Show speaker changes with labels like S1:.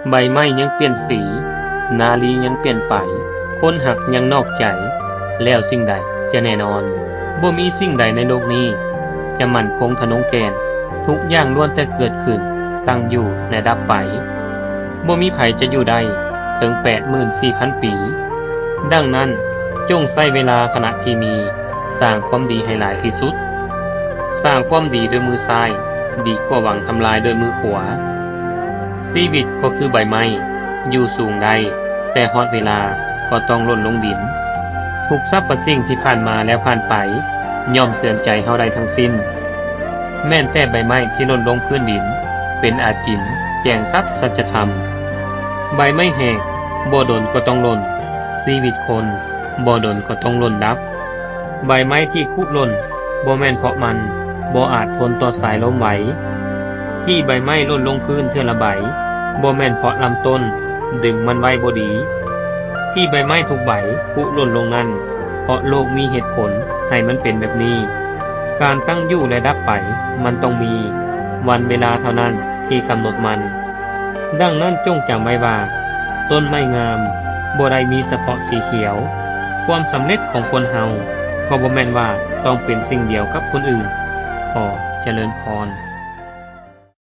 S1: ใบไม้ยังเปลี่ยนสี นาลียังเปลี่ยนไป คนหักยังนอกใจ แล้วสิ่งใดจะแน่นอนบ่มีสิ่งใดในโลกนี้จะมั่นคงทะนงแกน ทุกอย่างล้วนแต่เกิดขึ้น ตั้งอยู่และดับไปบ่มีไผจะอยู่ได้ถึง 84,000 ปี ดังนั้นจงใช้เวลาขณะที่มีสร้างความดีให้หลายที่สุด สร้างความดีด้วยมือซ้ายดีกว่าหวังทำลายด้วยมือขวาชีวิตก็คือใบไม้อยู่สูงได้แต่ฮอดเวลาก็ต้องหล่นลงดินทุกสรรพสิ่งที่ผ่านมาแล้วผ่านไปย่อมเตือนใจเฮาได้ทั้งสิ้นแม้นแต่ใบไม้ที่หล่นลงพื้นดินเป็นอาจินแจ้งสัตย์สัจธรรมใบไม้แห้งบ่ดนก็ต้องหล่นชีวิตคนบ่ดนก็ต้องหล่นดับใบไม้ที่คุหล่นบ่แม่นเพราะมันบ่อาจทนต่อสายลมไหวที่ใบไม้หล่นลงพื้นเทื่อละใบบ่แม่นเพราะลำต้นดึงมันไว้บ่ดีที่ใบไม้ทุกใบคุหล่นลงนั้นเพราะโลกมีเหตุผลให้มันเป็นแบบนี้การตั้งอยู่และดับไปมันต้องมีวันเวลาเท่านั้นที่กำหนดมันดังนั้นจงจำไว้ว่าต้นไม้งามบ่ได้มีเฉพาะสีเขียวความสำเร็จของคนเฮาก็บ่แม่นว่าต้องเป็นสิ่งเดียวกับคนอื่นขอเจริญพร